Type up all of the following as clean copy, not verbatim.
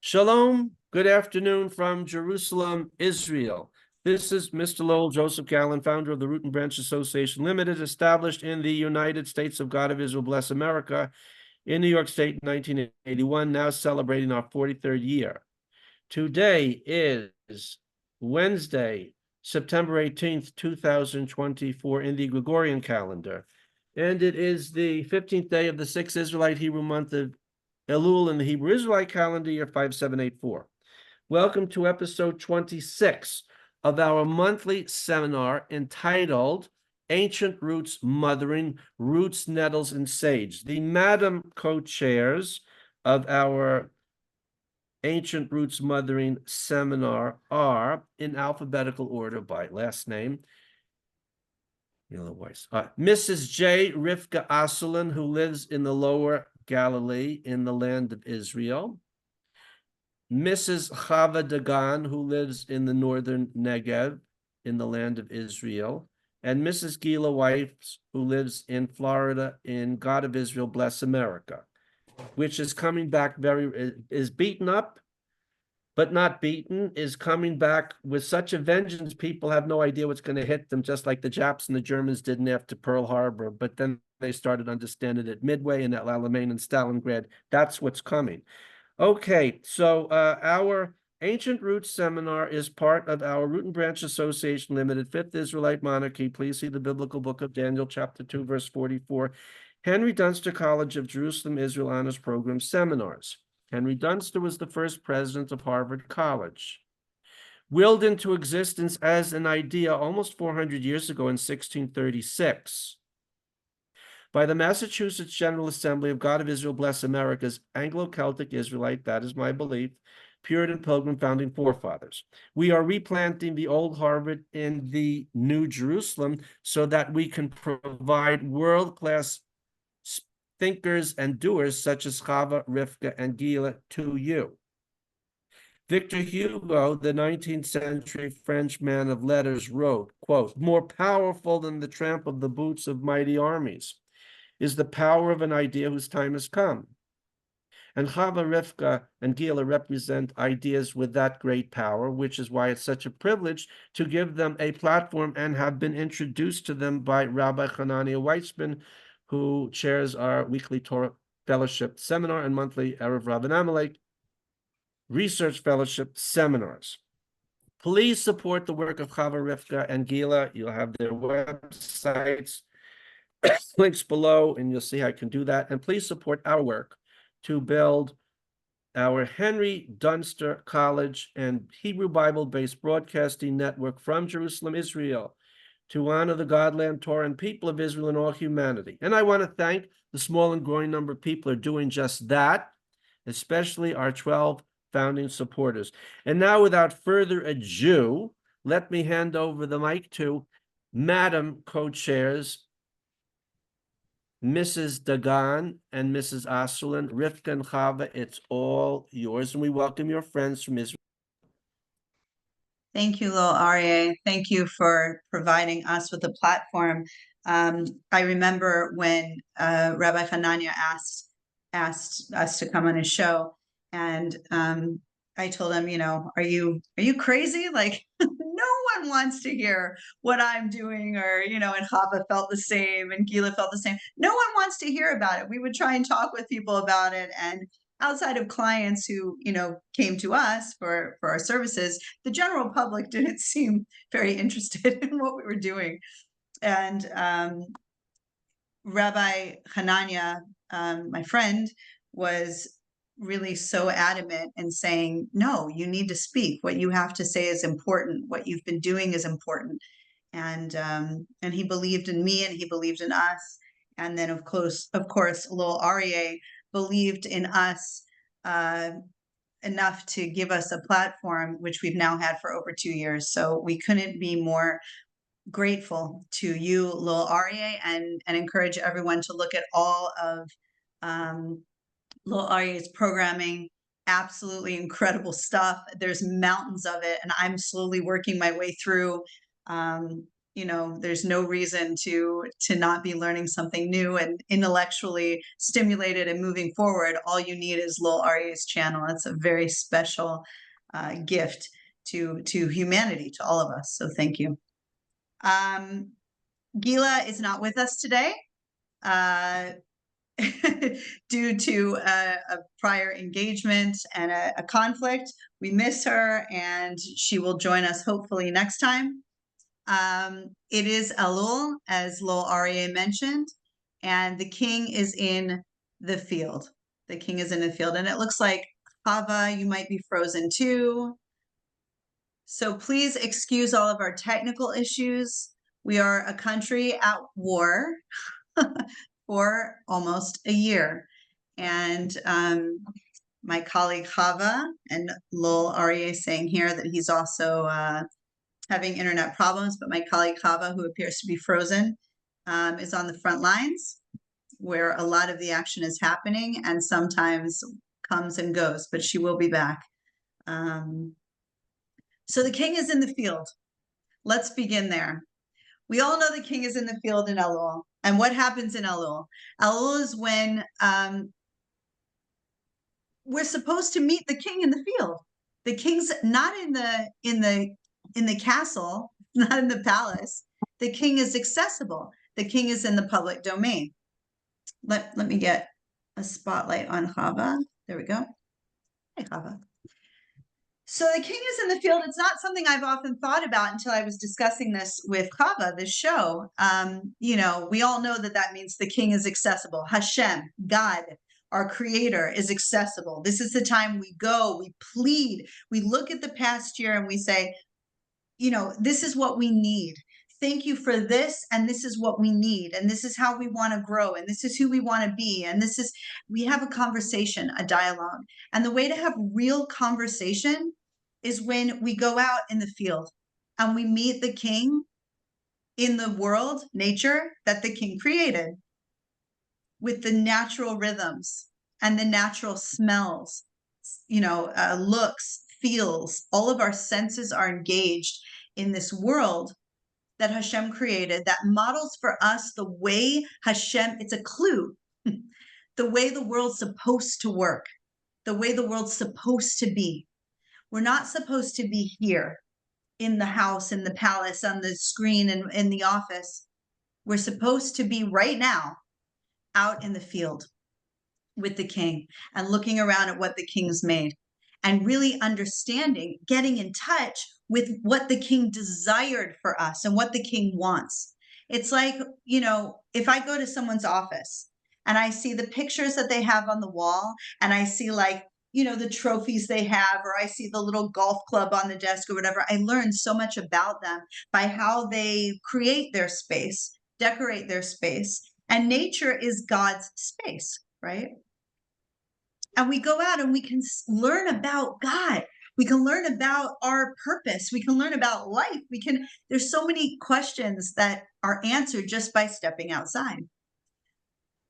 Shalom, good afternoon from Jerusalem, Israel. This is Mr. Lowell Joseph Gallen, founder of the Root and Branch Association Limited, established in the United States of God of Israel, bless America, in New York State in 1981, now celebrating our 43rd year. Today is Wednesday, September 18th, 2024, in the Gregorian calendar, and it is the 15th day of the 6th Israelite Hebrew month of Elul in the Hebrew Israelite calendar year 5784. Welcome to episode 26 of our monthly seminar entitled Ancient Roots Mothering, Roots, Nettles, and Sage. The Madam co-chairs of our Ancient Roots Mothering seminar are, in alphabetical order by last name, Weiss. Mrs. J. Rivkah Asoulin, who lives in the Lower Galilee in the land of Israel. Mrs. Chava Dagan, who lives in the northern Negev in the land of Israel. And Mrs. Gilla, Weiss, who lives in Florida in God of Israel, bless America, which is coming back is beaten up, but not beaten, is coming back with such a vengeance, people have no idea what's going to hit them, just like the Japs and the Germans didn't after Pearl Harbor. But then they started understanding it Midway and at Alamein and Stalingrad. That's what's coming. Okay, so our Ancient Roots seminar is part of our Root and Branch Association Limited, Fifth Israelite Monarchy. Please see the Biblical Book of Daniel, chapter 2, verse 44. Henry Dunster College of Jerusalem Israel Honors Program seminars. Henry Dunster was the first president of Harvard College. Willed into existence as an idea almost 400 years ago in 1636 by the Massachusetts General Assembly of God of Israel, bless America's Anglo-Celtic Israelite, that is my belief, Puritan Pilgrim founding forefathers. We are replanting the old Harvard in the New Jerusalem so that we can provide world-class thinkers and doers such as Chava, Rivkah, and Gilla to you. Victor Hugo, the 19th century French man of letters, wrote, quote, "More powerful than the tramp of the boots of mighty armies is the power of an idea whose time has come." And Chava, Rivkah, and Gilla represent ideas with that great power, which is why it's such a privilege to give them a platform and have been introduced to them by Rabbi Hanania Weissman, who chairs our weekly Torah Fellowship Seminar and monthly Erev Rabban Amalek Research Fellowship Seminars. Please support the work of Chava, Rivkah, and Gilla. You'll have their websites, links below, and you'll see how you can do that. And please support our work to build our Henry Dunster College and Hebrew Bible-based broadcasting network from Jerusalem, Israel, to honor the God-land Torah and people of Israel and all humanity. And I want to thank the small and growing number of people who are doing just that, especially our 12 founding supporters. And now, without further ado, let me hand over the mic to Madam Co-Chairs, Mrs. Dagan and Mrs. Asoulin. Rivkah and Chava, it's all yours, and we welcome your friends from Israel. Thank you, Lil Aryeh. Thank you for providing us with a platform. I remember when Rabbi Hanania asked us to come on his show, and I told him, are you crazy? Like, no one wants to hear what I'm doing, or, and Chava felt the same, and Gila felt the same. No one wants to hear about it. We would try and talk with people about it, and outside of clients who, came to us for our services, the general public didn't seem very interested in what we were doing. And Rabbi Hanania, my friend, was really so adamant in saying, no, you need to speak. What you have to say is important. What you've been doing is important. And he believed in me, and he believed in us. And then, of course, Lil Aryeh believed in us enough to give us a platform, which we've now had for over 2 years. So we couldn't be more grateful to you, Lil Aryeh, and encourage everyone to look at all of Lil Aryeh's programming. Absolutely incredible stuff. There's mountains of it, and I'm slowly working my way through there's no reason to not be learning something new and intellectually stimulated and moving forward. All you need is Lil Aryeh's channel. It's a very special gift to humanity, to all of us. So thank you. Gilla is not with us today due to a prior engagement and a conflict. We miss her, and she will join us hopefully next time. It is Elul, as Lil Aryeh mentioned, and the king is in the field. The king is in the field, and it looks like Chava, you might be frozen too. So please excuse all of our technical issues. We are a country at war for almost a year. And my colleague Chava, and Lil Aryeh saying here that he's also having internet problems, but my colleague Chava, who appears to be frozen, is on the front lines where a lot of the action is happening and sometimes comes and goes, but she will be back. So the king is in the field. Let's begin there. We all know the king is in the field in Elul. And what happens in Elul? Elul is when we're supposed to meet the king in the field. The king's not in the castle, not in the palace. The king is accessible. The king is in the public domain. Let me get a spotlight on Chava. There we go. Hi, Chava. So the king is in the field. It's not something I've often thought about until I was discussing this with Chava, this show. We all know that means the king is accessible. Hashem, God, our creator, is accessible. This is the time we go, we plead, we look at the past year and we say, this is what we need. Thank you for this, and this is what we need, and this is how we want to grow, and this is who we want to be, and we have a conversation, a dialogue. And the way to have real conversation is when we go out in the field and we meet the king in the world, nature, that the king created, with the natural rhythms and the natural smells, looks, feels. All of our senses are engaged in this world that Hashem created that models for us the way Hashem, it's a clue, the way the world's supposed to work, the way the world's supposed to be. We're not supposed to be here in the house, in the palace, on the screen, and in the office. We're supposed to be right now out in the field with the king and looking around at what the king's made and really understanding, getting in touch with what the king desired for us and what the king wants. It's like, if I go to someone's office and I see the pictures that they have on the wall, and I see the trophies they have, or I see the little golf club on the desk or whatever, I learn so much about them by how they create their space, decorate their space. And nature is God's space, right? And we go out and we can learn about God. We can learn about our purpose. We can learn about life. There's so many questions that are answered just by stepping outside.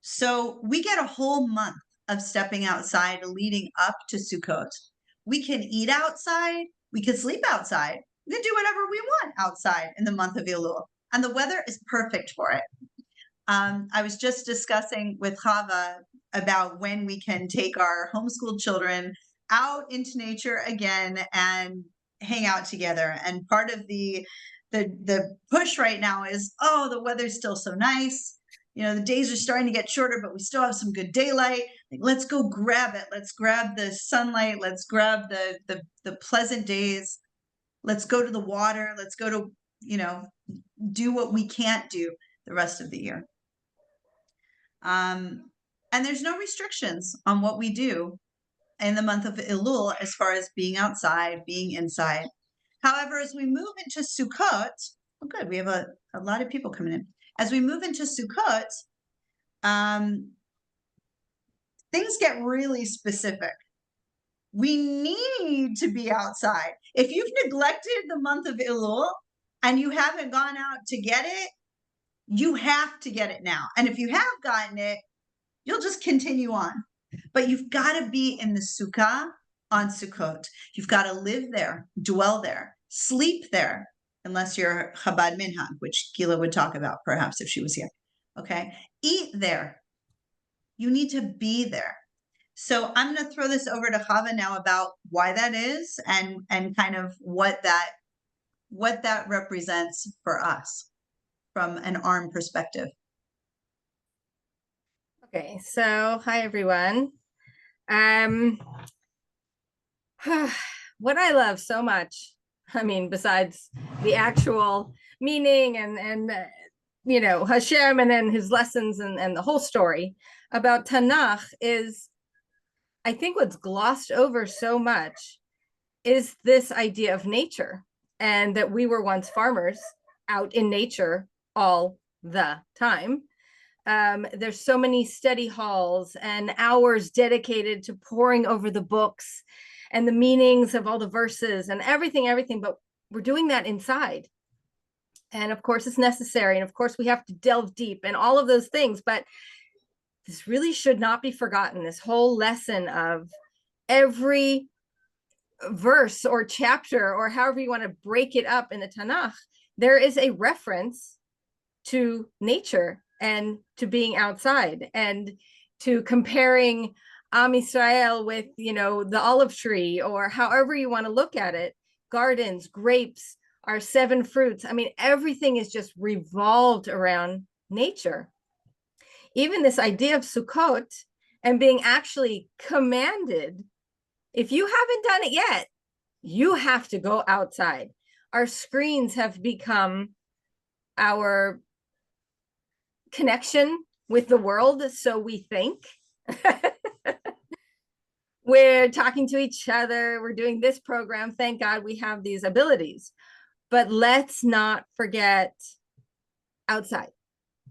So we get a whole month of stepping outside leading up to Sukkot. We can eat outside. We can sleep outside. We can do whatever we want outside in the month of Elul. And the weather is perfect for it. I was just discussing with Chava about when we can take our homeschooled children out into nature again and hang out together. And part of the push right now is, the weather's still so nice. The days are starting to get shorter, but we still have some good daylight. Let's go grab it. Let's grab the sunlight. Let's grab the pleasant days. Let's go to the water. Let's go to, do what we can't do the rest of the year. And there's no restrictions on what we do in the month of Elul as far as being outside, being inside. However, as we move into Sukkot, good, we have a lot of people coming in. As we move into Sukkot, things get really specific. We need to be outside. If you've neglected the month of Elul and you haven't gone out to get it, you have to get it now. And if you have gotten it, you'll just continue on. But you've got to be in the sukkah on Sukkot. You've got to live there, dwell there, sleep there. unless you're Chabad Minhag, which Gilla would talk about perhaps if she was here. Okay. Eat there. You need to be there. So I'm going to throw this over to Chava now about why that is and kind of what that represents for us from an ARM perspective. Okay, so hi everyone. What I love so much, I mean, besides the actual meaning and you know, Hashem and then his lessons and the whole story about Tanakh is, I think what's glossed over so much is this idea of nature, and that we were once farmers out in nature all the time. There's so many study halls and hours dedicated to poring over the books and the meanings of all the verses and everything, but we're doing that inside. And of course it's necessary. And of course we have to delve deep and all of those things, but this really should not be forgotten. This whole lesson of every verse or chapter, or however you want to break it up in the Tanakh, there is a reference to nature and to being outside and to comparing Am Yisrael with, you know, the olive tree, or however you want to look at it, gardens, grapes, our 7 fruits. I mean, everything is just revolved around nature. Even this idea of Sukkot and being actually commanded, if you haven't done it yet, you have to go outside. Our screens have become our connection with the world, so we think. We're talking to each other, we're doing this program, thank God we have these abilities. But let's not forget outside,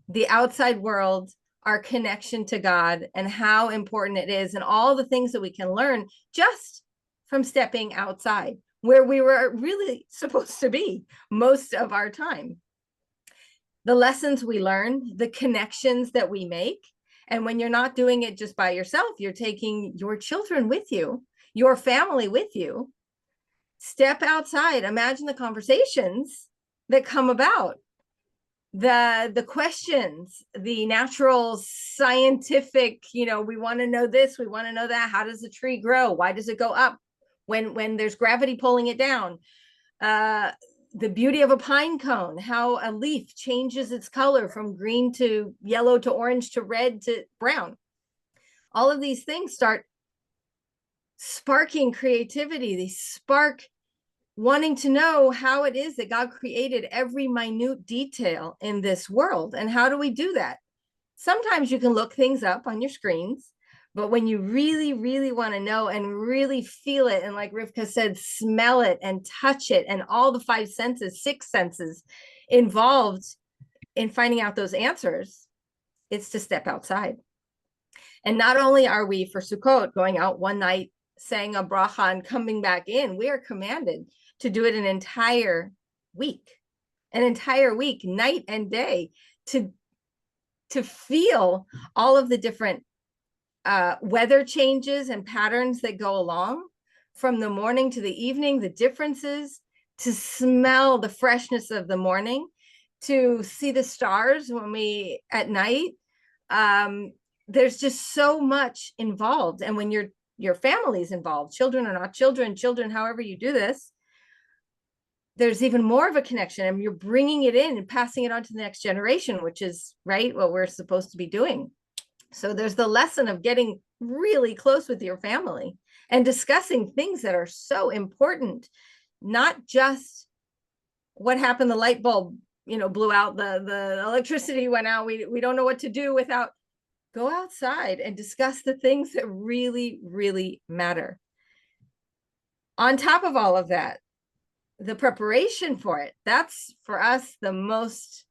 the outside world, our connection to God, and how important it is, and all the things that we can learn just from stepping outside, where we were really supposed to be most of our time. The lessons we learn, the connections that we make. And when you're not doing it just by yourself, you're taking your children with you, your family with you. Step outside. Imagine the conversations that come about, the questions, the natural scientific, you know, we want to know this, we want to know that. How does the tree grow? Why does it go up when there's gravity pulling it down? The beauty of a pine cone, how a leaf changes its color from green to yellow to orange to red to brown. All of these things start sparking creativity. They spark wanting to know how it is that God created every minute detail in this world. And how do we do that? Sometimes you can look things up on your screens, but when you really, really want to know and really feel it, and like Rivkah said, smell it and touch it, and all the 5 senses, 6 senses involved in finding out those answers, it's to step outside. And not only are we for Sukkot going out one night, saying a bracha and coming back in, we are commanded to do it an entire week, night and day, to feel all of the different weather changes and patterns that go along from the morning to the evening, the differences, to smell the freshness of the morning, to see the stars when we at night. There's just so much involved. And when your family's involved, children or not children, however you do this, there's even more of a connection, and you're bringing it in and passing it on to the next generation, which is right what we're supposed to be doing. So there's the lesson of getting really close with your family and discussing things that are so important, not just what happened, the light bulb, you know, blew out, the electricity went out, we don't know what to do without. Go outside and discuss the things that really, really matter. On top of all of that, the preparation for it, that's for us the most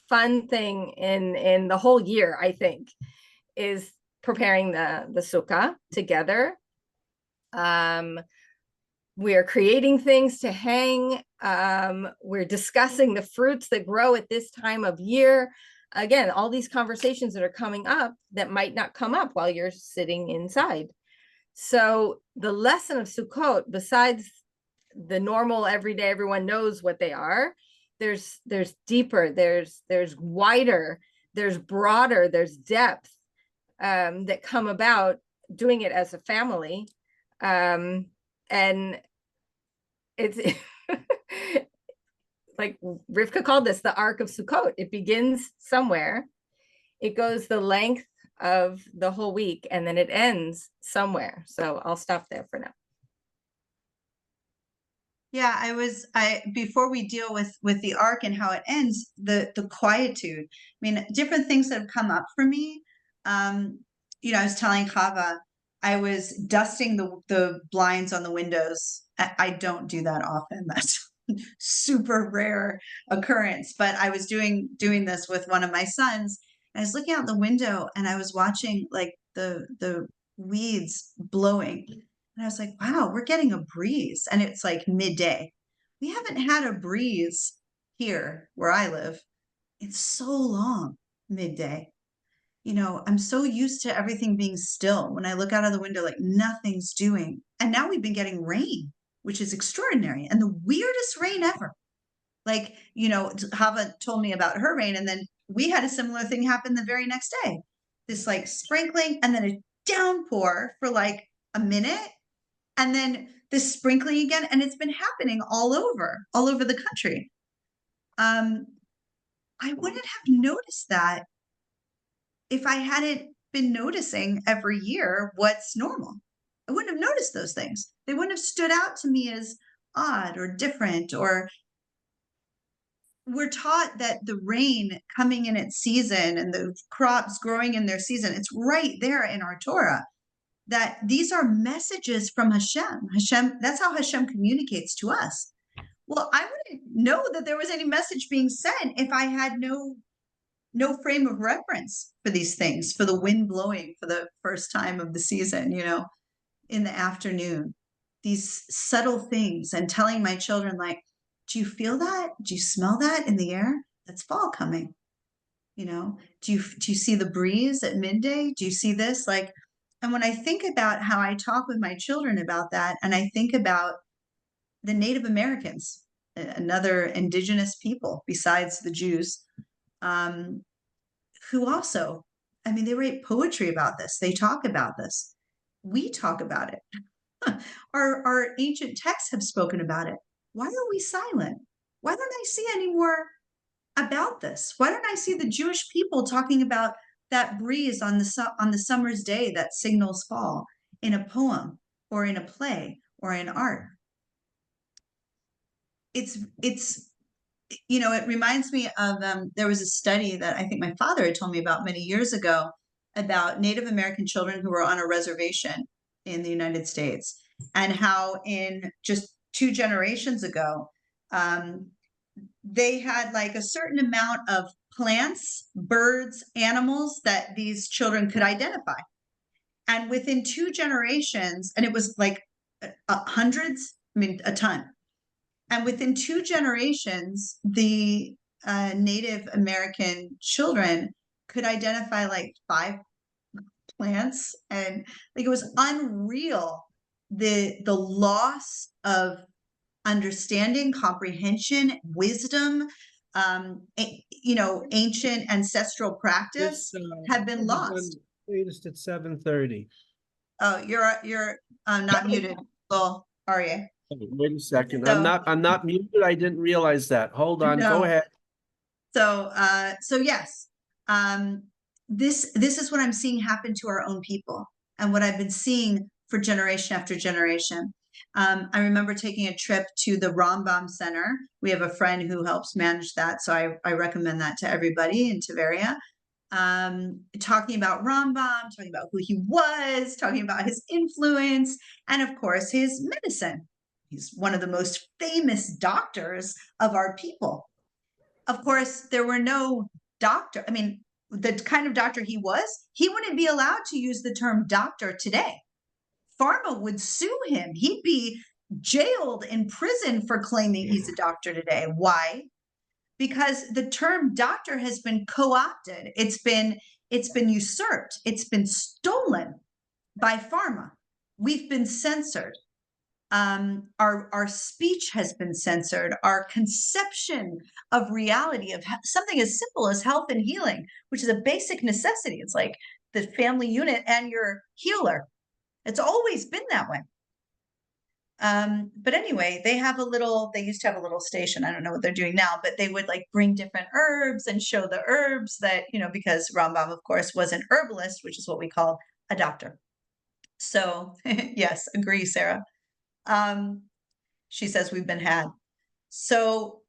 fun thing in the whole year, I think, is preparing the sukkah together. We are creating things to hang. We're discussing the fruits that grow at this time of year. Again, all these conversations that are coming up that might not come up while you're sitting inside. So the lesson of Sukkot, besides the normal everyday, everyone knows what they are. There's deeper, there's wider, there's broader, there's depth that come about doing it as a family. And it's like Rivkah called this the Ark of Sukkot. It begins somewhere, it goes the length of the whole week, and then it ends somewhere. So I'll stop there for now. Yeah, before we deal with the arc and how it ends, the quietude. I mean, different things that have come up for me. I was telling Chava, I was dusting the blinds on the windows. I don't do that often. That's super rare occurrence. But I was doing this with one of my sons. And I was looking out the window and I was watching like the weeds blowing. And I was like, wow, we're getting a breeze. And it's like midday. We haven't had a breeze here where I live. It's so long, midday. I'm so used to everything being still. When I look out of the window, like nothing's doing. And now we've been getting rain, which is extraordinary. And the weirdest rain ever. Like, Chava told me about her rain. And then we had a similar thing happen the very next day. This like sprinkling and then a downpour for like a minute. And then this sprinkling again, and it's been happening all over the country. I wouldn't have noticed that if I hadn't been noticing every year what's normal. I wouldn't have noticed those things. They wouldn't have stood out to me as odd or different. Or we're taught that the rain coming in its season and the crops growing in their season, it's right there in our Torah. That these are messages from Hashem. That's how Hashem communicates to us. Well, I wouldn't know that there was any message being sent if I had no frame of reference for these things, for the wind blowing for the first time of the season, in the afternoon. These subtle things, and telling my children, like, do you feel that? Do you smell that in the air? That's fall coming. Do you see the breeze at midday? Do you see this? Like, and when I think about how I talk with my children about that, and I think about the Native Americans, another indigenous people besides the Jews, who also, they write poetry about this. They talk about this. We talk about it. Our ancient texts have spoken about it. Why are we silent? Why don't I see any more about this? Why don't I see the Jewish people talking about that breeze on the summer's day that signals fall in a poem or in a play or in art? It reminds me of, there was a study that I think my father had told me about many years ago about Native American children who were on a reservation in the United States, and how in just 2 generations ago, they had like a certain amount of plants, birds, animals that these children could identify. And within 2 generations, and it was like hundreds, a ton. And within 2 generations, the Native American children could identify like 5 plants. And like, it was unreal, the loss of understanding, comprehension, wisdom, ancient ancestral practice have been lost. Latest at 7:30. Oh, you're not muted. Well, are you? Wait a second. So, I'm not muted. I didn't realize that. Hold on. No. Go ahead. So yes, this is what I'm seeing happen to our own people, and what I've been seeing for generation after generation. I remember taking a trip to the Rambam Center. We have a friend who helps manage that, so I recommend that to everybody in Tiberia. Talking about Rambam, talking about who he was, talking about his influence, and of course his medicine. He's one of the most famous doctors of our people. Of course, there were no doctor. The kind of doctor he was, he wouldn't be allowed to use the term doctor today. Pharma would sue him. He'd be jailed in prison for claiming he's a doctor today. Why? Because the term doctor has been co-opted. It's been usurped. It's been stolen by pharma. We've been censored. Our speech has been censored. Our conception of reality of something as simple as health and healing, which is a basic necessity. It's like the family unit and your healer. It's always been that way. But anyway, they used to have a little station. I don't know what they're doing now, but they would like bring different herbs and show the herbs that, because Rambam, of course, was an herbalist, which is what we call a doctor. So yes, agree, Sarah. She says we've been had. So,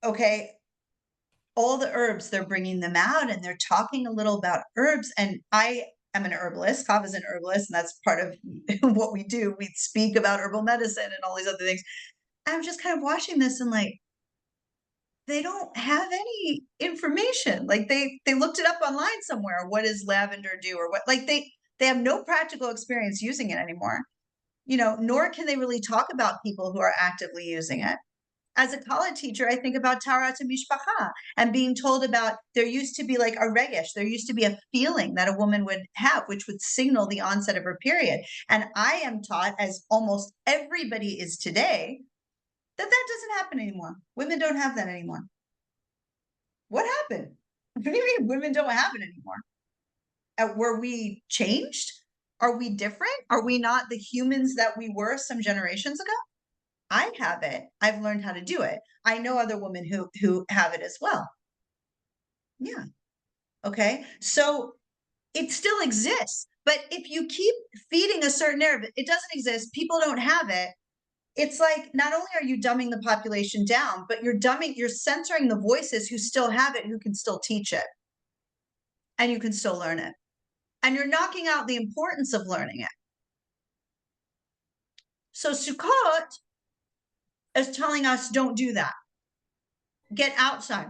okay, all the herbs, they're bringing them out and they're talking a little about herbs. And I am an herbalist. Chava is an herbalist, and that's part of what we do. We speak about herbal medicine and all these other things. I'm just kind of watching this and like, they don't have any information. Like they looked it up online somewhere. What does lavender do? Or what, like they have no practical experience using it anymore. Nor can they really talk about people who are actively using it. As a college teacher, I think about Taharat Mishpacha and being told about there used to be like a regesh, there used to be a feeling that a woman would have, which would signal the onset of her period. And I am taught, as almost everybody is today, that doesn't happen anymore. Women don't have that anymore. What happened? What do you mean women don't have it anymore? Were we changed? Are we different? Are we not the humans that we were some generations ago? I have it. I've learned how to do it. I know other women who have it as well. Yeah. Okay. So it still exists. But if you keep feeding a certain narrative, it doesn't exist, people don't have it. It's like, not only are you dumbing the population down, but you're censoring the voices who still have it, who can still teach it. And you can still learn it. And you're knocking out the importance of learning it. So Sukkot is telling us, don't do that. Get outside.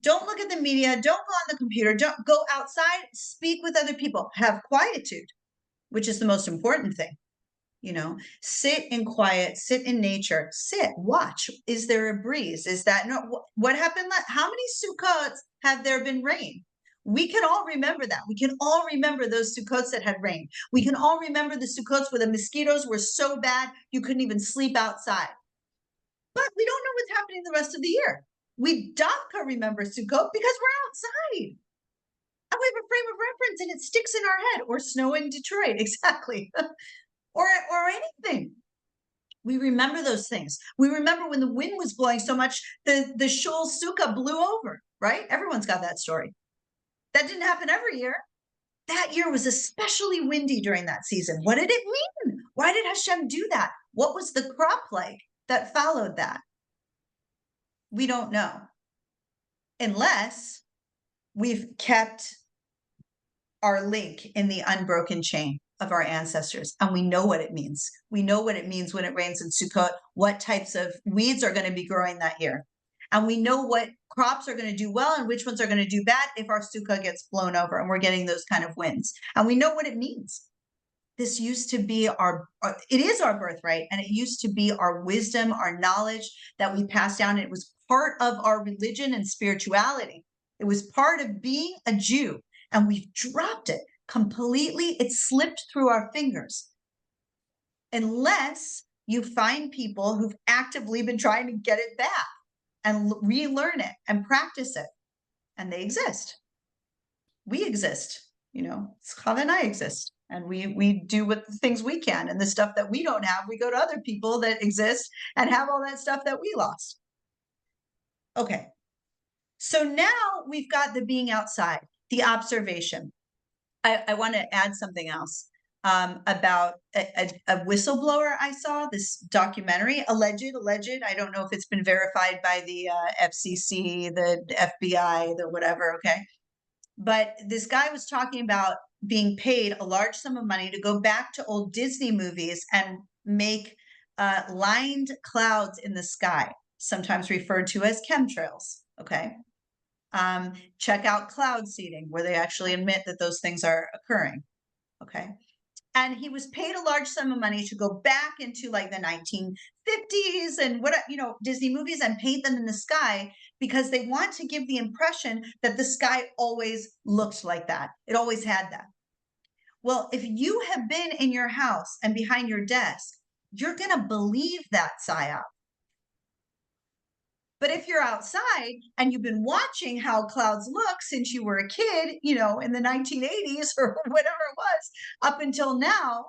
Don't look at the media. Don't go on the computer. Don't go outside. Speak with other people. Have quietude, which is the most important thing. Sit in quiet, sit in nature, watch. Is there a breeze? Is that what happened? How many Sukkots have there been rain? We can all remember that. We can all remember those Sukkots that had rain. We can all remember the Sukkots where the mosquitoes were so bad you couldn't even sleep outside. But we don't know what's happening the rest of the year. We Dafka remember Sukkot because we're outside. And we have a frame of reference and it sticks in our head. Or snow in Detroit, exactly. or anything. We remember those things. We remember when the wind was blowing so much, the shul sukkah blew over, right? Everyone's got that story. That didn't happen every year. That year was especially windy during that season. What did it mean? Why did Hashem do that? What was the crop like that followed that? We don't know. Unless we've kept our link in the unbroken chain of our ancestors, and we know what it means. We know what it means when it rains in Sukkot, what types of weeds are going to be growing that year. And we know what crops are going to do well and which ones are going to do bad if our Sukkah gets blown over and we're getting those kind of winds. And we know what it means. This used to be it is our birthright, and it used to be our wisdom, our knowledge that we passed down. It was part of our religion and spirituality. It was part of being a Jew, and we've dropped it completely. It slipped through our fingers. Unless you find people who've actively been trying to get it back and relearn it and practice it. And they exist. We exist, Chava and I exist. And we do what the things we can, and the stuff that we don't have, we go to other people that exist and have all that stuff that we lost. Okay. So now we've got the being outside, the observation. I want to add something else about a whistleblower I saw, this documentary, alleged. I don't know if it's been verified by the FCC, the FBI, the whatever, okay? But this guy was talking about being paid a large sum of money to go back to old Disney movies and make lined clouds in the sky, sometimes referred to as chemtrails, okay? Check out cloud seeding, where they actually admit that those things are occurring, okay? And he was paid a large sum of money to go back into like the 1950s and Disney movies and paint them in the sky, because they want to give the impression that the sky always looked like that. It always had that. Well, if you have been in your house and behind your desk you're going to believe that psyop. But if you're outside and you've been watching how clouds look since you were a kid, you know, in the 1980s or whatever it was, up until now,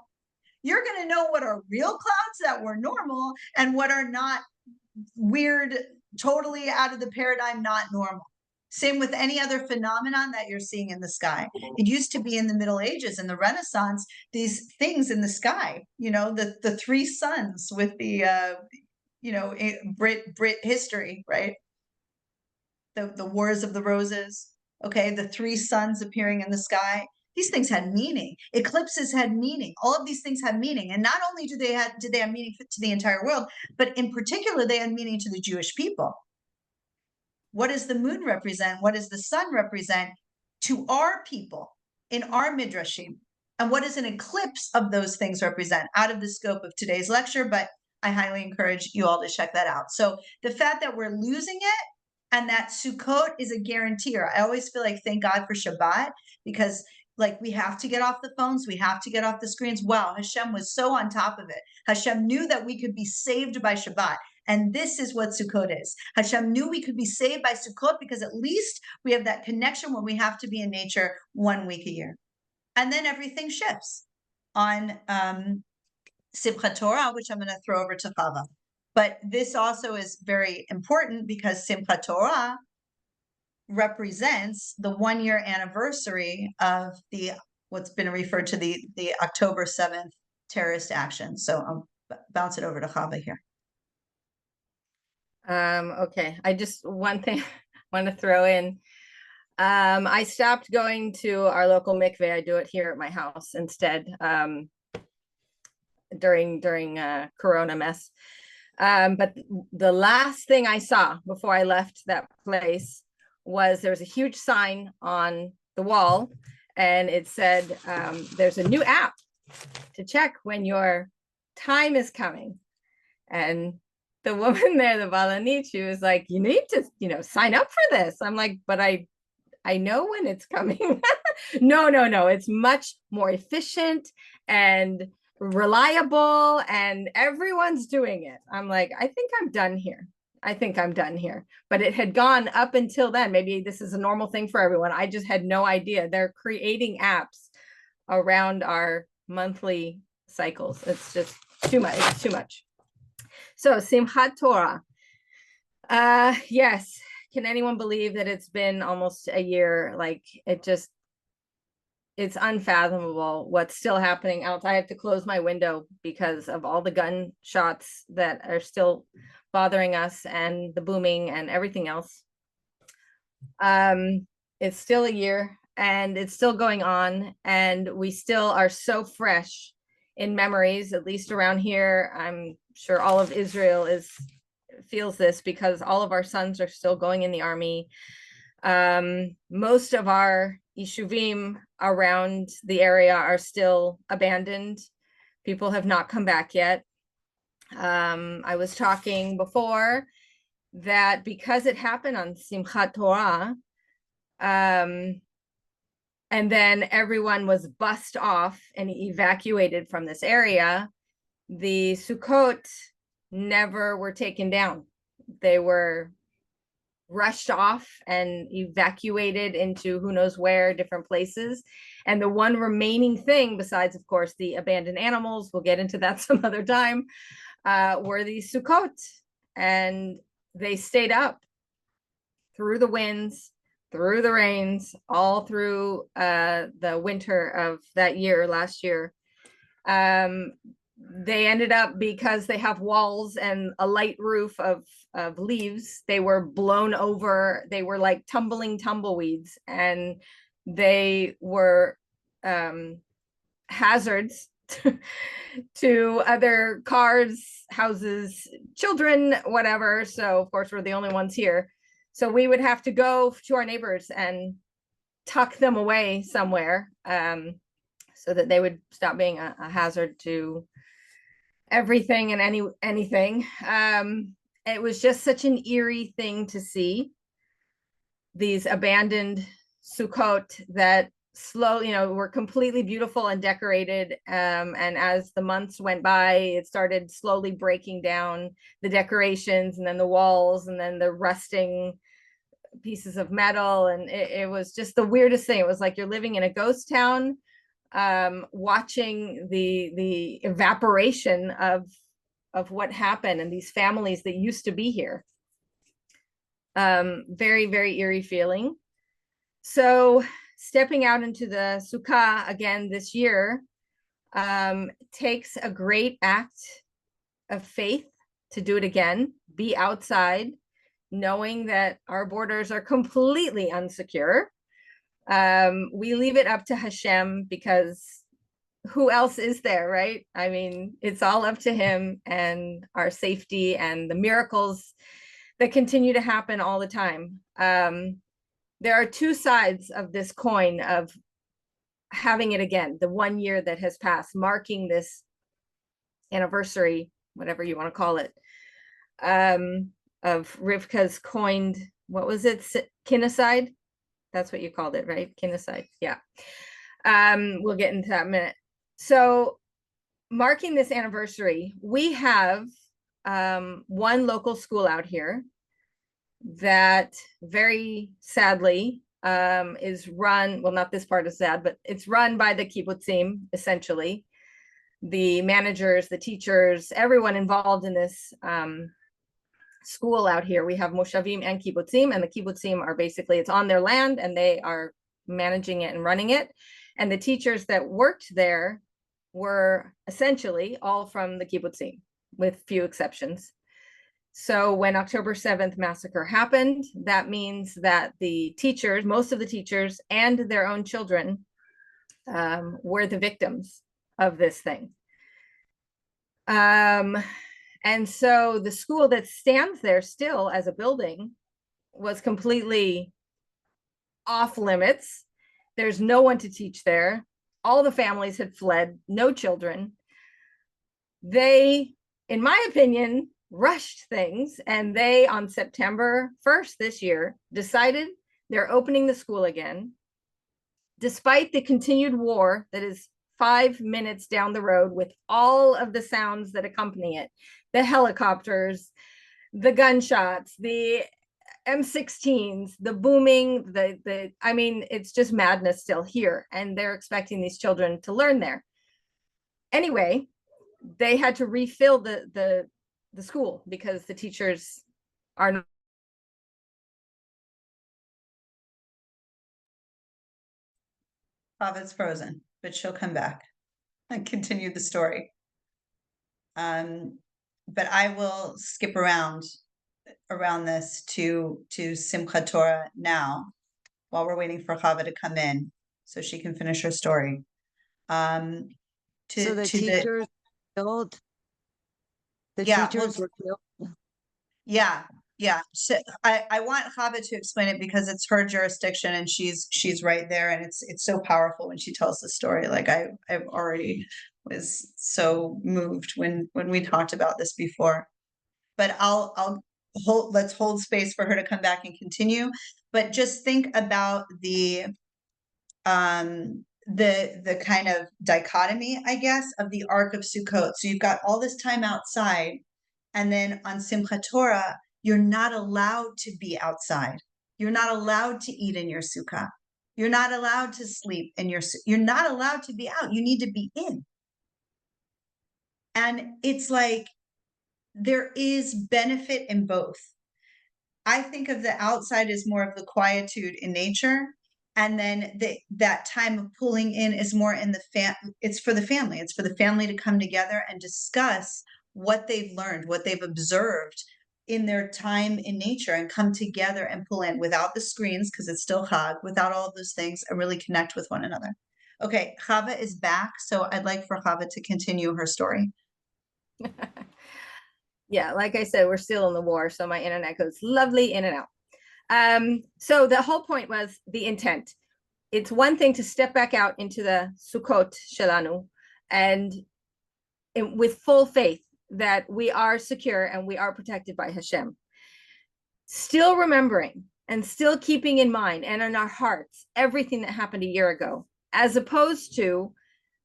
you're going to know what are real clouds that were normal and what are not weird, totally out of the paradigm, not normal. Same with any other phenomenon that you're seeing in the sky. It used to be in the Middle Ages and the Renaissance, these things in the sky, you know, the three suns with the you know, Brit history, right? The Wars of the Roses, okay, the three suns appearing in the sky. These things had meaning. Eclipses had meaning. All of these things had meaning, and not only did they have meaning to the entire world, but in particular, they had meaning to the Jewish people. What does the moon represent? What does the sun represent to our people in our midrashim? And what does an eclipse of those things represent? Out of the scope of today's lecture, but I highly encourage you all to check that out. So the fact that we're losing it and that Sukkot is a guaranteer. I always feel like thank God for Shabbat, because like we have to get off the phones, we have to get off the screens. Wow, Hashem was so on top of it. Hashem knew that we could be saved by Shabbat. And this is what Sukkot is. Hashem knew we could be saved by Sukkot because at least we have that connection when we have to be in nature 1 week a year. And then everything shifts on Simchat Torah, which I'm going to throw over to Chava. But this also is very important because Simchat Torah represents the 1 year anniversary of the what's been referred to the October 7th terrorist action. So I'll bounce it over to Chava here. Okay, I just one thing I want to throw in. I stopped going to our local mikveh. I do it here at my house instead. During Corona mess. But the last thing I saw before I left that place was there was a huge sign on the wall, and it said there's a new app to check when your time is coming. And the woman there, the Balanit, she was like, you need to, you know, sign up for this. I'm like, but I know when it's coming. No, it's much more efficient and reliable, and everyone's doing it. I'm like, I think I'm done here. But it had gone up until then. Maybe this is a normal thing for everyone. I just had no idea. They're creating apps around our monthly cycles. It's just too much. It's too much. So Simchat Torah. Yes. Can anyone believe that it's been almost a year? Like it's unfathomable what's still happening outside. I have to close my window because of all the gunshots that are still bothering us and the booming and everything else. It's still a year and it's still going on, and we still are so fresh in memories, at least around here. I'm sure all of Israel feels this because all of our sons are still going in the army. Most of our yeshuvim around the area are still abandoned. People have not come back yet. I was talking before that because it happened on Simchat Torah, and then everyone was bussed off and evacuated from this area, the Sukkot never were taken down. They were rushed off and evacuated into who knows where, different places. And the one remaining thing, besides, of course, the abandoned animals, we'll get into that some other time, were these Sukkot. And they stayed up through the winds, through the rains, all through the winter of that year, last year. They ended up, because they have walls and a light roof of leaves, they were blown over. They were like tumbling tumbleweeds, and they were hazards to other cars, houses, children, whatever. So of course we're the only ones here. So we would have to go to our neighbors and tuck them away somewhere, so that they would stop being a hazard to everything and anything. It was just such an eerie thing to see, these abandoned Sukkot that were completely beautiful and decorated. And as the months went by, it started slowly breaking down, the decorations and then the walls and then the rusting pieces of metal. And it was just the weirdest thing. It was like you're living in a ghost town, watching the evaporation of what happened and these families that used to be here. Very, very eerie feeling. So stepping out into the Sukkah again this year takes a great act of faith to do it again, be outside, knowing that our borders are completely unsecure. We leave it up to Hashem because who else is there, right? I mean, it's all up to him and our safety and the miracles that continue to happen all the time. There are two sides of this coin of having it again, the 1 year that has passed, marking this anniversary, whatever you want to call it, of Rivkah's coined, what was it, kinnicide? That's what you called it, right? Kinnicide, yeah. We'll get into that in a minute. So marking this anniversary, we have one local school out here that very sadly is run, well, not this part is sad, but it's run by the kibbutzim, essentially. The managers, the teachers, everyone involved in this school out here. We have moshavim and kibbutzim, and the kibbutzim are basically, it's on their land and they are managing it and running it. And the teachers that worked there were essentially all from the kibbutzim, with few exceptions. So when October 7th massacre happened, that means that the teachers, most of the teachers and their own children were the victims of this thing. And so the school that stands there still as a building was completely off limits. There's no one to teach there. All the families had fled, no children. They, in my opinion, rushed things, and they, on September 1st this year, decided they're opening the school again, despite the continued war that is 5 minutes down the road, with all of the sounds that accompany it, the helicopters, the gunshots, the M16s, the booming, I mean, it's just madness still here, and they're expecting these children to learn there. Anyway, they had to refill the school because the teachers are not. Chava's frozen, but she'll come back and continue the story. But I will skip around this to Simchat Torah now, while we're waiting for Chava to come in so she can finish her story. So the teachers killed. The teachers were killed. Yeah. So I want Chava to explain it because it's her jurisdiction and she's right there, and it's so powerful when she tells the story. Like I've already was so moved when we talked about this before. But let's hold space for her to come back and continue. But just think about the kind of dichotomy, I guess, of the Ark of Sukkot. So you've got all this time outside, and then on Simchat Torah, you're not allowed to be outside. You're not allowed to eat in your sukkah. You're not allowed to sleep in your. You're not allowed to be out. You need to be in. And it's like there is benefit in both. I think of the outside as more of the quietude in nature, and then that time of pulling in is more in it's for the family. It's for the family to come together and discuss what they've learned, what they've observed in their time in nature, and come together and pull in without the screens, because it's still Chag, without all of those things, and really connect with one another. Okay, Chava is back, so I'd like for Chava to continue her story. Yeah, like I said, we're still in the war, so my internet goes lovely in and out. So the whole point was the intent. It's one thing to step back out into the Sukkot Shelanu and with full faith that we are secure and we are protected by Hashem. Still remembering and still keeping in mind and in our hearts everything that happened a year ago, as opposed to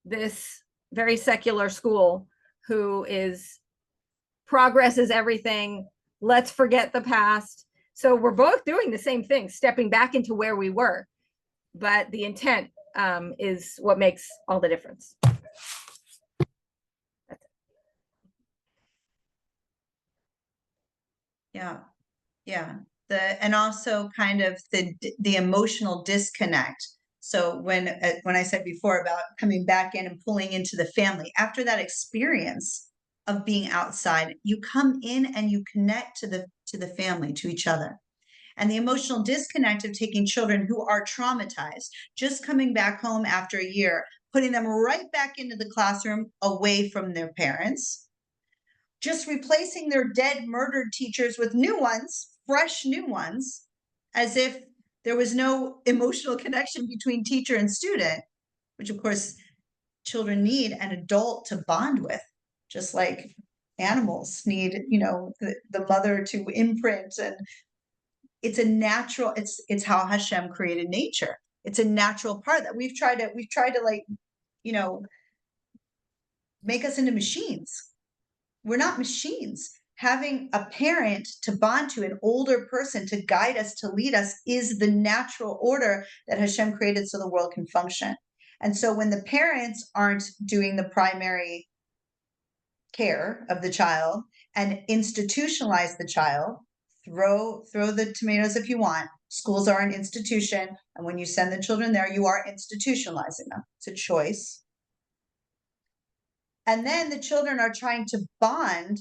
this very secular school who is progress is everything. Let's forget the past. So we're both doing the same thing, stepping back into where we were. But the intent is what makes all the difference. Yeah. Yeah. And also kind of the emotional disconnect. So when I said before about coming back in and pulling into the family, after that experience of being outside, you come in and you connect to the family, to each other. And the emotional disconnect of taking children who are traumatized, just coming back home after a year, putting them right back into the classroom away from their parents, just replacing their dead, murdered teachers with new ones, fresh new ones, as if there was no emotional connection between teacher and student, which of course children need an adult to bond with, just like animals need, the mother to imprint. And it's a natural, it's how Hashem created nature. It's a natural part that we've tried to like, make us into machines. We're not machines. Having a parent to bond to, an older person to guide us, to lead us, is the natural order that Hashem created so the world can function. And so when the parents aren't doing the primary care of the child and institutionalize the child, throw the tomatoes if you want. Schools are an institution, and when you send the children there, you are institutionalizing them. It's a choice. And then the children are trying to bond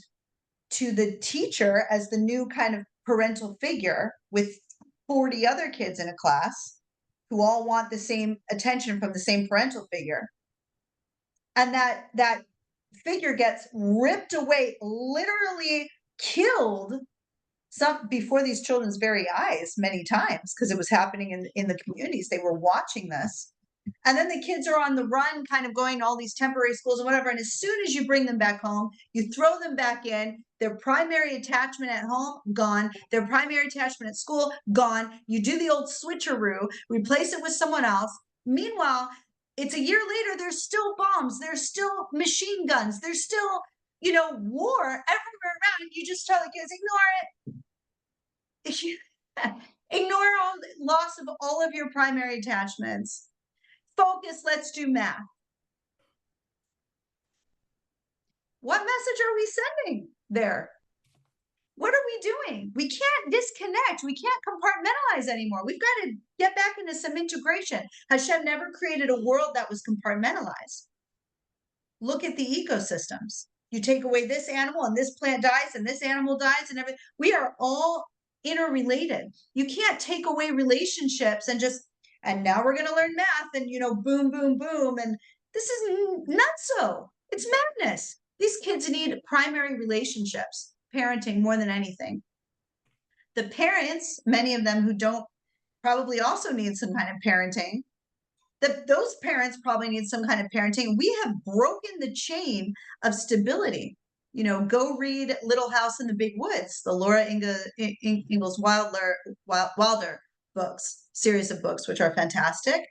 to the teacher as the new kind of parental figure with 40 other kids in a class who all want the same attention from the same parental figure. And that figure gets ripped away, literally killed before these children's very eyes many times, because it was happening in the communities. They were watching this. And then the kids are on the run, kind of going to all these temporary schools and whatever. And as soon as you bring them back home, you throw them back in. Their primary attachment at home, gone. Their primary attachment at school, gone. You do the old switcheroo, replace it with someone else. Meanwhile, it's a year later, there's still bombs. There's still machine guns. There's still, war everywhere around. You just tell the kids, ignore it. Ignore all the loss of all of your primary attachments. Focus, let's do math. What message are we sending there? What are we doing? We can't disconnect. We can't compartmentalize anymore. We've got to get back into some integration. Hashem never created a world that was compartmentalized. Look at the ecosystems. You take away this animal and this plant dies and this animal dies and everything. We are all interrelated. You can't take away relationships and now we're going to learn math and, boom, boom, boom. And this is nutso. It's madness. These kids need primary relationships, parenting more than anything. The parents, many of them who don't, probably also need some kind of parenting. Those parents probably need some kind of parenting. We have broken the chain of stability. Go read Little House in the Big Woods, the Laura Ingalls Wilder books, series of books, which are fantastic,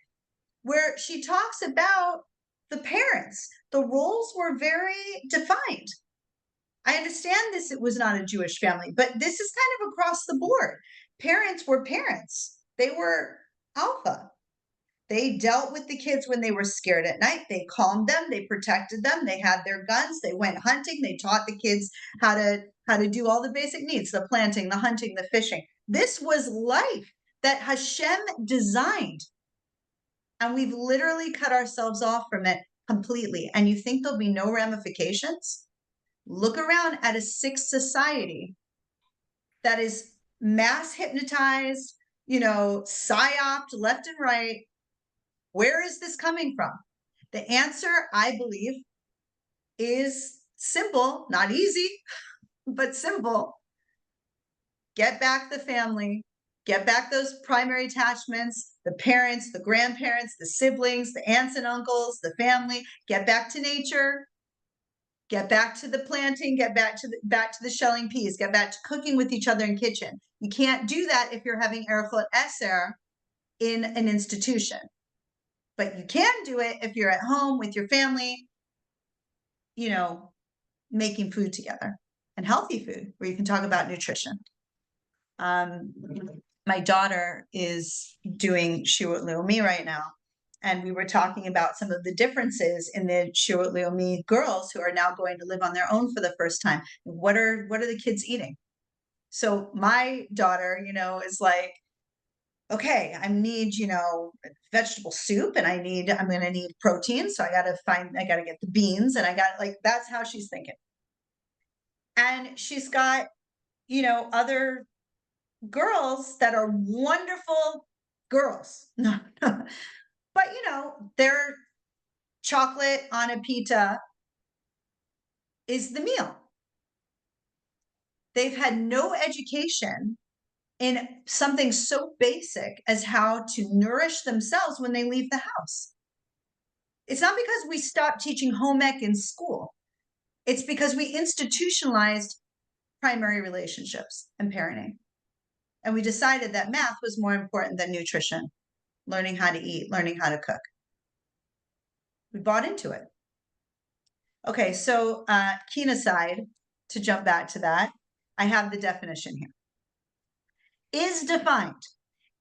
where she talks about the parents. The roles were very defined. I understand this, it was not a Jewish family, but this is kind of across the board. Parents were parents. They were alpha. They dealt with the kids when they were scared at night. They calmed them. They protected them. They had their guns. They went hunting. They taught the kids how to do all the basic needs, the planting, the hunting, the fishing. This was life that Hashem designed. And we've literally cut ourselves off from it completely. And you think there'll be no ramifications? Look around at a sick society that is mass hypnotized, psyoped left and right. Where is this coming from? The answer, I believe, is simple, not easy, but simple. Get back the family, get back those primary attachments, the parents, the grandparents, the siblings, the aunts and uncles, the family, get back to nature. Get back to the planting, get back to the shelling peas, get back to cooking with each other in kitchen. You can't do that if you're having Erechot Eser in an institution. But you can do it if you're at home with your family, you know, making food together, and healthy food where you can talk about nutrition. My daughter is doing Shiur Leumi right now, and we were talking about some of the differences in the Shiur Leumi girls who are now going to live on their own for the first time. What are the kids eating? So my daughter, you know, is like, okay, I need, you know, vegetable soup, and I'm going to need protein. So I got to get the beans, and that's how she's thinking. And she's got, you know, other girls that are wonderful girls. But, you know, their chocolate on a pita is the meal. They've had no education in something so basic as how to nourish themselves when they leave the house. It's not because we stopped teaching home ec in school. It's because we institutionalized primary relationships and parenting. And we decided that math was more important than nutrition, learning how to eat, learning how to cook. We bought into it. Okay, so kinocide, to jump back to that, I have the definition here. Is defined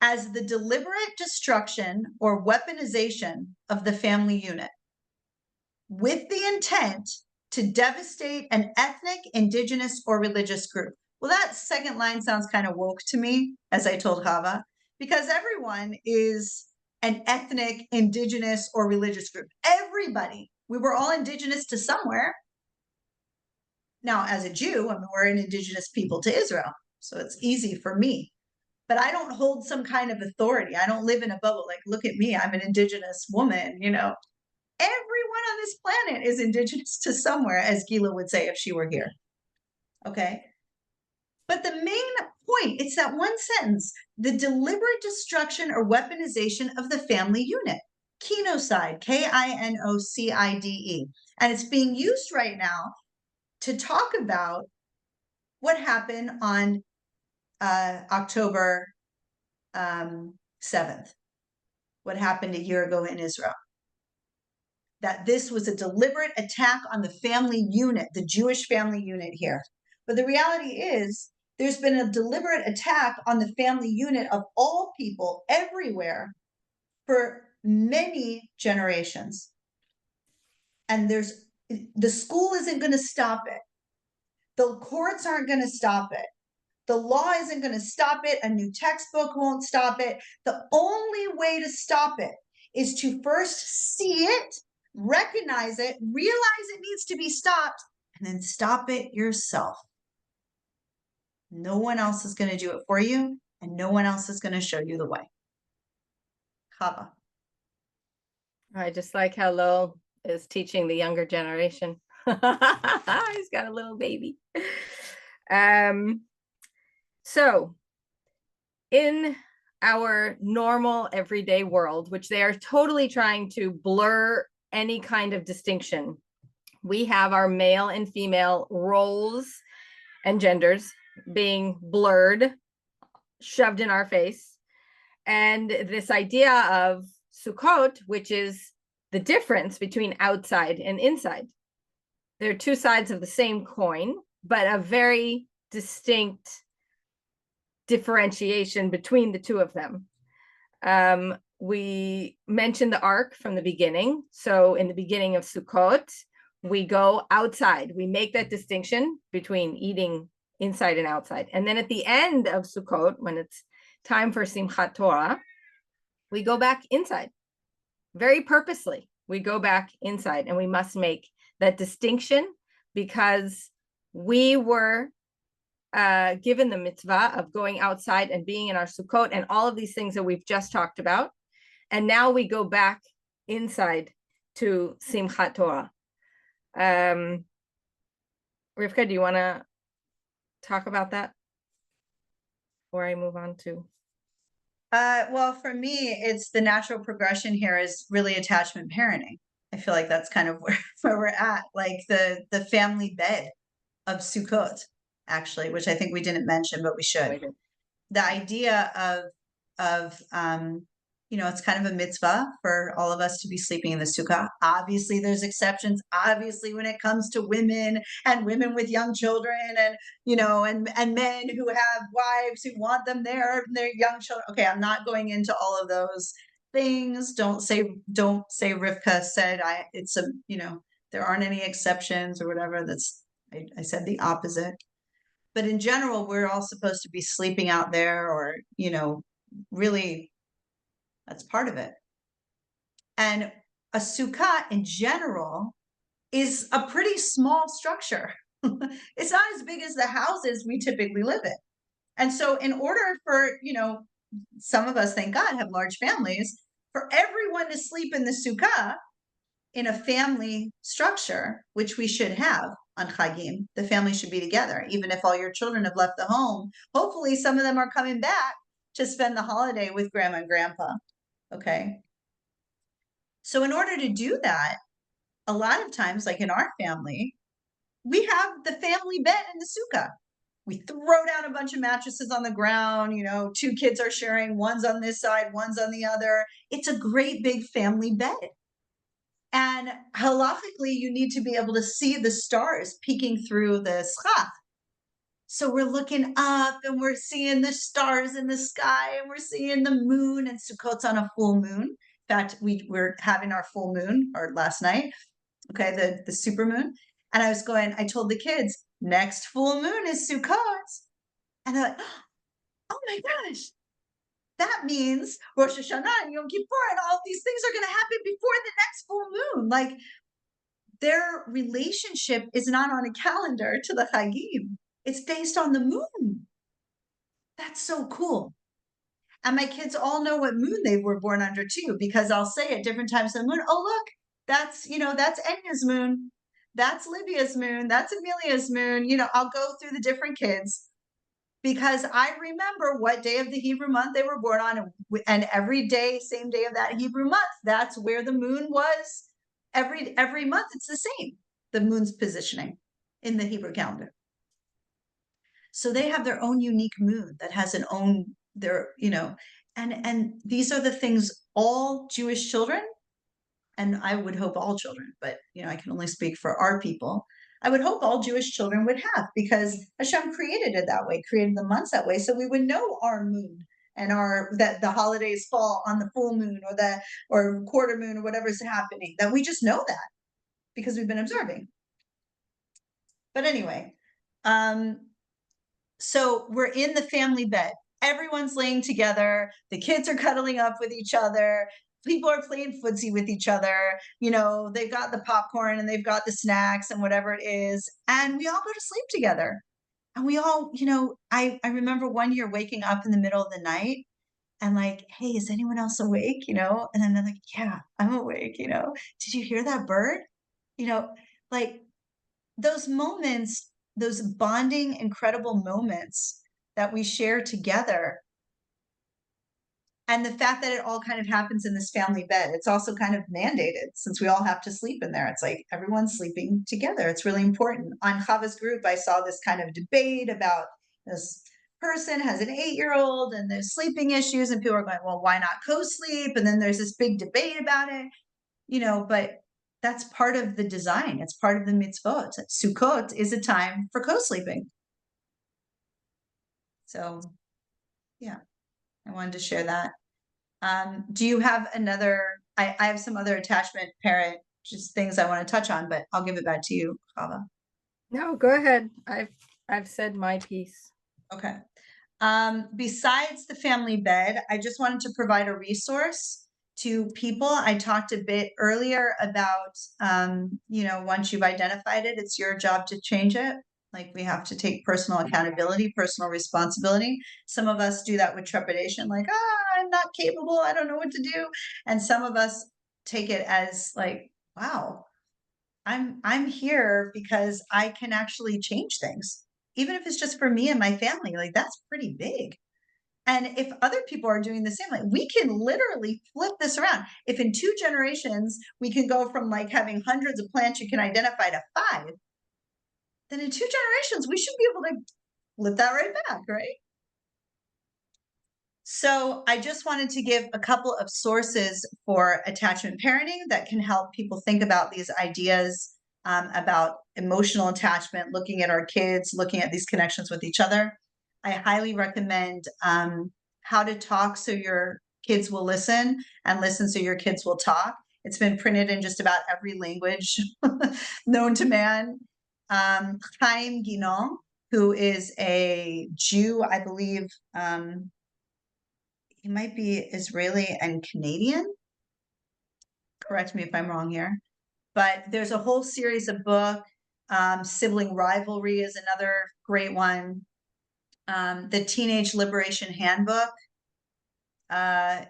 as the deliberate destruction or weaponization of the family unit with the intent to devastate an ethnic, indigenous, or religious group. Well, that second line sounds kind of woke to me, as I told Chava, because everyone is an ethnic, indigenous, or religious group. Everybody. We were all indigenous to somewhere. Now, as a Jew, I mean, we're an indigenous people to Israel, so it's easy for me. But I don't hold some kind of authority. I don't live in a bubble. Like, look at me, I'm an indigenous woman, you know. Everyone on this planet is indigenous to somewhere, as Gilla would say if she were here. Okay. But the main point, it's that one sentence, the deliberate destruction or weaponization of the family unit. Kinocide, K-I-N-O-C-I-D-E. And it's being used right now to talk about what happened on October 7th, what happened a year ago in Israel. That this was a deliberate attack on the family unit, the Jewish family unit here. But the reality is, there's been a deliberate attack on the family unit of all people everywhere for many generations. And the school isn't going to stop it. The courts aren't going to stop it. The law isn't going to stop it. A new textbook won't stop it. The only way to stop it is to first see it, recognize it, realize it needs to be stopped, and then stop it yourself. No one else is going to do it for you, and no one else is going to show you the way. Chava. I just like how Lowell is teaching the younger generation. He's got a little baby. So in our normal everyday world, which they are totally trying to blur any kind of distinction, we have our male and female roles and genders being blurred, shoved in our face. And this idea of Sukkot, which is the difference between outside and inside. They're two sides of the same coin, but a very distinct differentiation between the two of them. We mentioned the Ark from the beginning. So in the beginning of Sukkot, we go outside. We make that distinction between eating inside and outside. And then at the end of Sukkot, when it's time for Simchat Torah, we go back inside. Very purposely, we go back inside, and we must make that distinction because we were given the mitzvah of going outside and being in our Sukkot and all of these things that we've just talked about. And now we go back inside to Simchat Torah. Rivkah, do you want to talk about that before I move on to? Well, for me, it's the natural progression here is really attachment parenting. I feel like that's kind of where we're at, like the family bed of Sukkot, actually, which I think we didn't mention, but we should. The idea of it's kind of a mitzvah for all of us to be sleeping in the sukkah. Obviously, there's exceptions. Obviously, when it comes to women and women with young children, and and men who have wives who want them there and their young children. Okay, I'm not going into all of those things. Don't say Rivkah said there aren't any exceptions or whatever. I said the opposite. But in general, we're all supposed to be sleeping out there, or really, that's part of it. And a sukkah in general is a pretty small structure. It's not as big as the houses we typically live in. And so in order for, some of us, thank God, have large families, for everyone to sleep in the sukkah in a family structure, which we should have on Chagim, the family should be together. Even if all your children have left the home, hopefully some of them are coming back to spend the holiday with grandma and grandpa. Okay. So in order to do that, a lot of times, like in our family, we have the family bed in the sukkah. We throw down a bunch of mattresses on the ground, 2 kids are sharing, one's on this side, one's on the other. It's a great big family bed. And halachically, you need to be able to see the stars peeking through the schach. So we're looking up and we're seeing the stars in the sky, and we're seeing the moon, and Sukkot's on a full moon. In fact, we're having our full moon, or last night, okay, the super moon. And I told the kids, next full moon is Sukkot. And they're like, oh my gosh, that means Rosh Hashanah and Yom Kippur and all these things are going to happen before the next full moon. Like, their relationship is not on a calendar to the Chagim. It's based on the moon. That's so cool. And my kids all know what moon they were born under too, because I'll say at different times of the moon, oh, look, that's Enya's moon. That's Libya's moon. That's Amelia's moon. I'll go through the different kids because I remember what day of the Hebrew month they were born on. And every day, same day of that Hebrew month, that's where the moon was. Every month, it's the same. The moon's positioning in the Hebrew calendar. So they have their own unique moon that has and these are the things all Jewish children, and I would hope all children, but I can only speak for our people. I would hope all Jewish children would have, because Hashem created it that way, created the months that way, so we would know our moon and that the holidays fall on the full moon or quarter moon or whatever's happening, that we just know that because we've been observing. But anyway, so we're in the family bed. Everyone's laying together. The kids are cuddling up with each other. People are playing footsie with each other. They've got the popcorn and they've got the snacks and whatever it is. And we all go to sleep together. And we all, I remember one year waking up in the middle of the night and like, hey, is anyone else awake? And then they're like, yeah, I'm awake. Did you hear that bird? Like those moments, those bonding, incredible moments that we share together. And the fact that it all kind of happens in this family bed, it's also kind of mandated since we all have to sleep in there. It's like everyone's sleeping together. It's really important. On Chava's group, I saw this kind of debate about this person has an 8-year-old and there's sleeping issues, and people are going, well, why not co-sleep? And then there's this big debate about it, but that's part of the design. It's part of the mitzvot. Sukkot is a time for co-sleeping. So, yeah, I wanted to share that. Do you have another? I have some other attachment parent, just things I want to touch on, but I'll give it back to you, Chava. No, go ahead. I've said my piece. Okay. Besides the family bed, I just wanted to provide a resource to people. I talked a bit earlier about, once you've identified it, it's your job to change it. Like we have to take personal accountability, personal responsibility. Some of us do that with trepidation, like, I'm not capable, I don't know what to do. And some of us take it as like, wow, I'm here because I can actually change things. Even if it's just for me and my family, like that's pretty big. And if other people are doing the same, like we can literally flip this around. If in 2 generations, we can go from like having hundreds of plants you can identify to 5, then in 2 generations, we should be able to flip that right back, right? So I just wanted to give a couple of sources for attachment parenting that can help people think about these ideas about emotional attachment, looking at our kids, looking at these connections with each other. I highly recommend How to Talk So Your Kids Will Listen and Listen So Your Kids Will Talk. It's been printed in just about every language known to man. Chaim Guinon, who is a Jew, I believe, he might be Israeli and Canadian. Correct me if I'm wrong here. But there's a whole series of books. Sibling Rivalry is another great one. The Teenage Liberation Handbook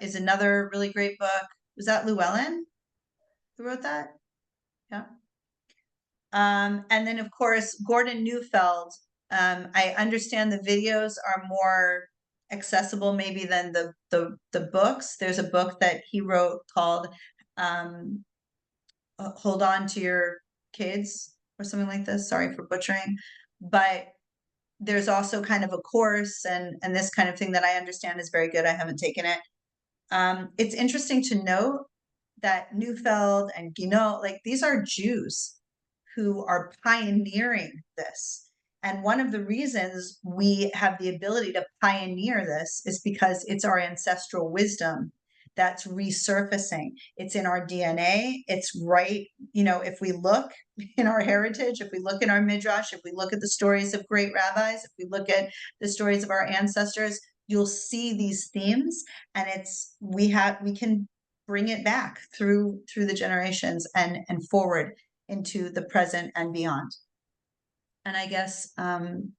is another really great book. Was that Llewellyn who wrote that? Yeah. And then, of course, Gordon Neufeld. I understand the videos are more accessible maybe than the books. There's a book that he wrote called Hold On to Your Kids or something like this. Sorry for butchering. But there's also kind of a course and this kind of thing that I understand is very good. I haven't taken it. It's interesting to note that Neufeld and Guinot, like these are Jews who are pioneering this. And one of the reasons we have the ability to pioneer this is because it's our ancestral wisdom that's resurfacing. It's in our DNA. It's right, if we look in our heritage, if we look in our midrash, if we look at the stories of great rabbis, if we look at the stories of our ancestors, you'll see these themes, and we can bring it back through the generations and forward into the present and beyond. And I guess from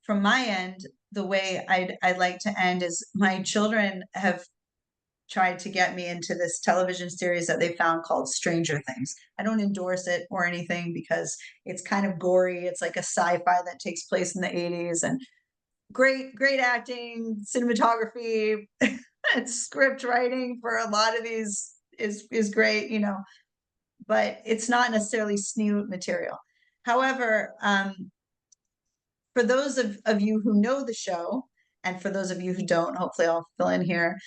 my end, the way I'd like to end is my children have tried to get me into this television series that they found called Stranger Things. I don't endorse it or anything because it's kind of gory. It's like a sci-fi that takes place in the 80s, and great acting, cinematography, and script writing for a lot of these is great, but it's not necessarily snoot material. However, for those of you who know the show, and for those of you who don't, hopefully I'll fill in here,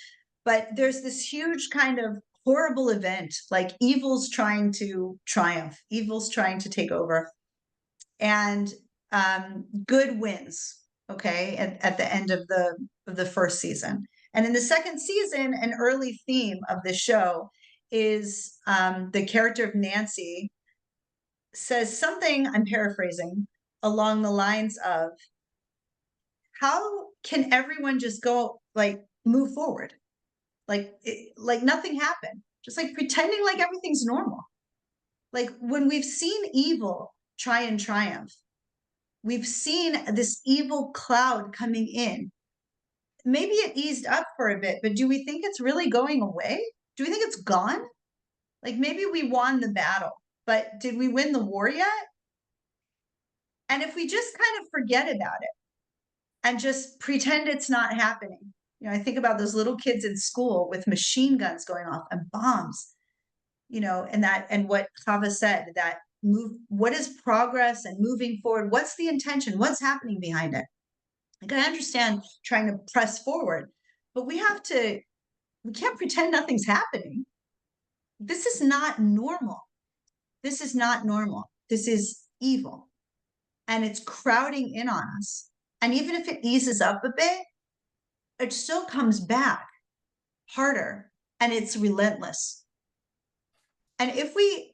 but there's this huge kind of horrible event, like evil's trying to triumph, evil's trying to take over, and good wins, okay, at the end of the first season. And in the second season, an early theme of the show is the character of Nancy says something, I'm paraphrasing, along the lines of, how can everyone just go, like, move forward? Like nothing happened, just like pretending like everything's normal. Like when we've seen evil try and triumph, we've seen this evil cloud coming in. Maybe it eased up for a bit, but do we think it's really going away? Do we think it's gone? Like maybe we won the battle, but did we win the war yet? And if we just kind of forget about it and just pretend it's not happening, I think about those little kids in school with machine guns going off and bombs, and what Chava said, that what is progress and moving forward? What's the intention? What's happening behind it? Like, I understand trying to press forward, but we can't pretend nothing's happening. This is not normal. This is not normal. This is evil. And it's crowding in on us. And even if it eases up a bit, it still comes back harder, and it's relentless. And if we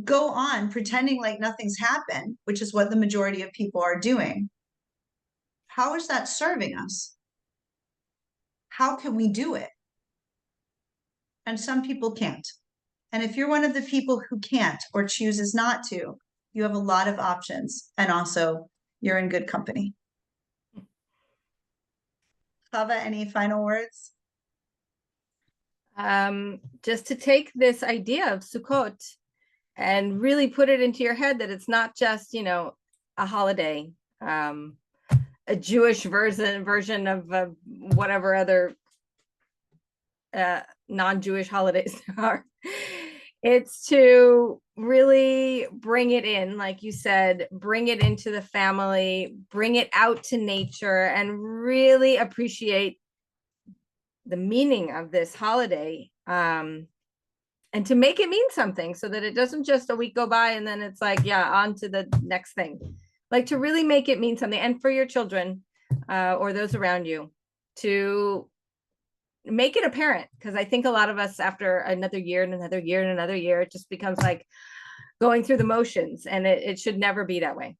go on pretending like nothing's happened, which is what the majority of people are doing, how is that serving us? How can we do it? And some people can't. And if you're one of the people who can't or chooses not to, you have a lot of options, and also you're in good company. Chava, any final words? Just to take this idea of Sukkot and really put it into your head that it's not just, a holiday. a Jewish version of whatever other non-Jewish holidays there are. It's to really bring it in, like you said, bring it into the family, bring it out to nature, and really appreciate the meaning of this holiday. And to make it mean something, so that it doesn't just a week go by and then it's like, yeah, on to the next thing. Like, to really make it mean something, and for your children or those around you, to make it apparent. Because I think a lot of us, after another year and another year and another year, it just becomes like going through the motions, and it should never be that way.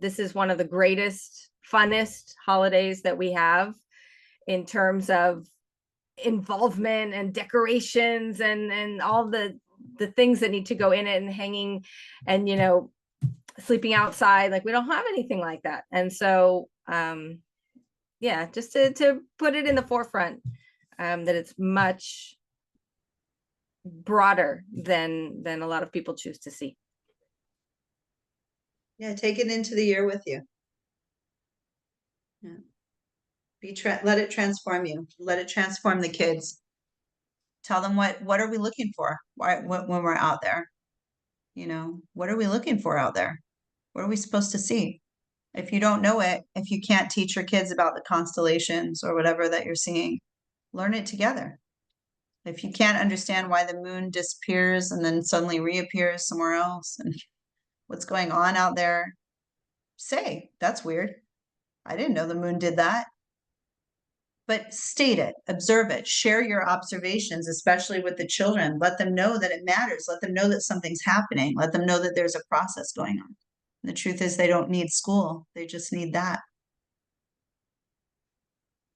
This is one of the greatest, funnest holidays that we have in terms of involvement and decorations and all the things that need to go in it, and hanging and, you know, sleeping outside. Like, we don't have anything like that. And so yeah, just to put it in the forefront, that it's much broader than a lot of people choose to see. Yeah, take it into the year with you. Yeah. Let it transform you. Let it transform the kids. Tell them what are we looking for? When we're out there? You know, what are we looking for out there? What are we supposed to see? If you don't know it, if you can't teach your kids about the constellations or whatever that you're seeing, learn it together. If you can't understand why the moon disappears and then suddenly reappears somewhere else, and what's going on out there, say, that's weird. I didn't know the moon did that. But state it, observe it, share your observations, especially with the children. Let them know that it matters. Let them know that something's happening. Let them know that there's a process going on. The truth is, they don't need school. They just need that.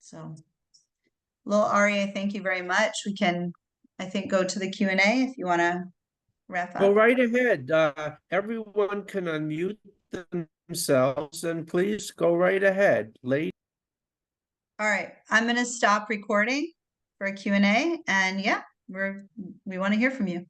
So, little Ari, thank you very much. We can, I think, go to the Q&A if you want to wrap up. Go right ahead. Everyone can unmute themselves, and please go right ahead. Lady. All right, I'm going to stop recording for a Q&A, and yeah, we want to hear from you.